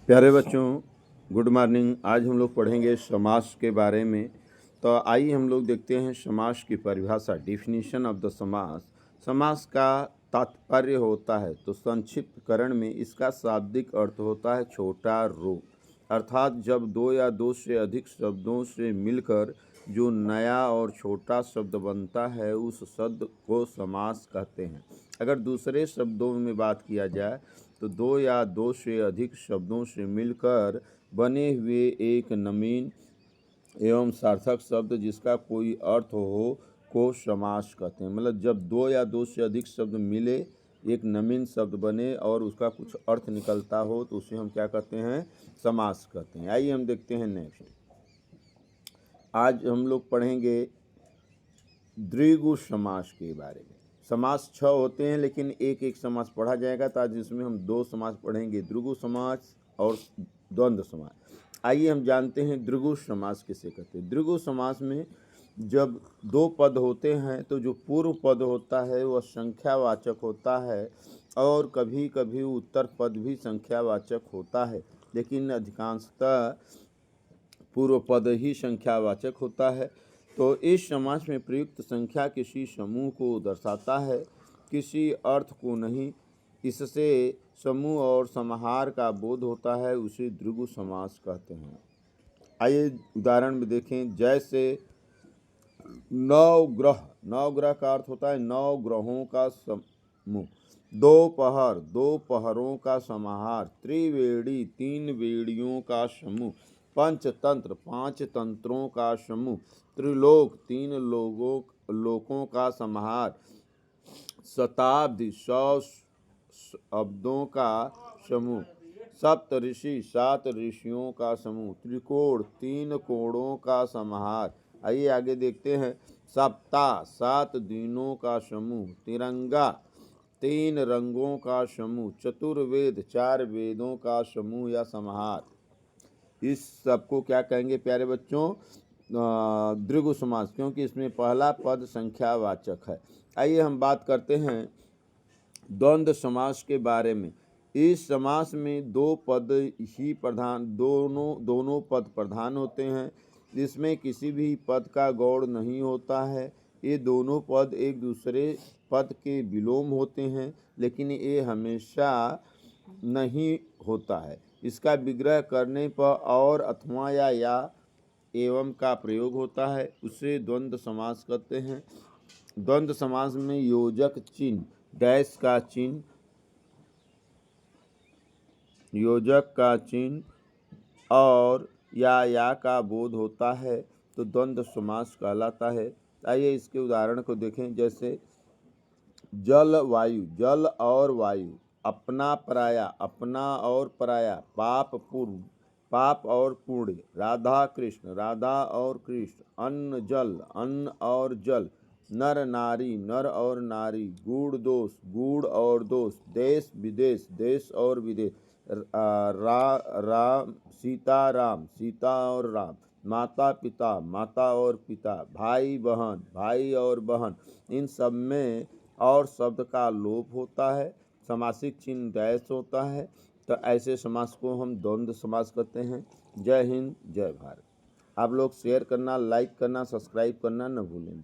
प्यारे बच्चों, good morning. आज हम लोग पढ़ेंगे समास के बारे में। तो आइए हम लोग देखते हैं समास की परिभाषा, डिफिनीशन ऑफ द समास। समास का तात्पर्य होता है, तो संक्षिप्तकरण में इसका शाब्दिक अर्थ होता है छोटा रूप, अर्थात जब दो या दो से अधिक शब्दों से मिलकर जो नया और छोटा शब्द बनता है उस शब्द को समास कहते हैं। अगर दूसरे शब्दों में बात किया जाए तो दो या दो से अधिक शब्दों से मिलकर बने हुए एक नवीन एवं सार्थक शब्द जिसका कोई अर्थ हो को समास कहते हैं। मतलब जब दो या दो से अधिक शब्द मिले, एक नवीन शब्द बने और उसका कुछ अर्थ निकलता हो तो उसे हम क्या कहते हैं? समास कहते हैं। आइए हम देखते हैं नेक्स्ट। आज हम लोग पढ़ेंगे द्विगु समास के बारे में। समास 6 होते हैं लेकिन एक एक समास पढ़ा जाएगा, तो आज इसमें हम 2 समास पढ़ेंगे, द्विगु समास और द्वंद्व समास। आइए हम जानते हैं द्विगु समास किसे कहते हैं। द्विगु समास में जब दो पद होते हैं तो जो पूर्व पद होता है वह संख्यावाचक होता है और कभी कभी उत्तर पद भी संख्यावाचक होता है, लेकिन अधिकांशतः पूर्व पद ही संख्यावाचक होता है। तो इस समास में प्रयुक्त संख्या किसी समूह को दर्शाता है, किसी अर्थ को नहीं। इससे समूह और समाहार का बोध होता है, उसे द्विगु समास कहते हैं। आइए उदाहरण में देखें, जैसे नवग्रह। नवग्रह का अर्थ होता है 9 ग्रहों का समूह। दोपहर, 2 पहरों का समाहार। त्रिवेणी, 3 वेड़ियों का समूह। पंचतंत्र, 5 तंत्रों का समूह। त्रिलोक, 3 लोकों का समाहार। शताब्दी, 100 शब्दों का समूह। सप्तऋषि, 7 ऋषियों का समूह। त्रिकोण, 3 कोणों का समाहार। आइए आगे देखते हैं। सप्ताह, 7 दिनों का समूह। तिरंगा, 3 रंगों का समूह। चतुर्वेद, 4 वेदों का समूह या समाहार। इस सबको क्या कहेंगे प्यारे बच्चों? द्विगु समास, क्योंकि इसमें पहला पद संख्यावाचक है। आइए हम बात करते हैं द्वंद्व समास के बारे में। इस समास में 2 पद ही प्रधान, दोनों पद प्रधान होते हैं। इसमें किसी भी पद का गौड़ नहीं होता है। ये दोनों पद एक दूसरे पद के विलोम होते हैं, लेकिन ये हमेशा नहीं होता है। इसका विग्रह करने पर और अथवा या एवं का प्रयोग होता है, उसे द्वंद्व समास कहते हैं। द्वंद्व समास में योजक चिन्ह, डैश का चिन्ह, योजक का चिन्ह और या का बोध होता है, तो द्वंद्व समास कहलाता है। आइए इसके उदाहरण को देखें। जैसे जल वायु, जल और वायु। अपना पराया, अपना और पराया। पाप पूर्व, पाप और पुण्य। राधा कृष्ण, राधा और कृष्ण। अन्न जल, अन्न और जल। नर नारी, नर और नारी। गुण दोष, गुण और दोष। देश विदेश, देश और विदेश। राम सीता, राम सीता और राम। माता पिता, माता और पिता। भाई बहन, भाई और बहन। इन सब में और शब्द का लोप होता है, समासिक चिन्ह डैश होता है, तो ऐसे समास को हम द्वंद्व समास कहते हैं। जय हिंद, जय भारत। आप लोग शेयर करना, लाइक करना, सब्सक्राइब करना न भूलें।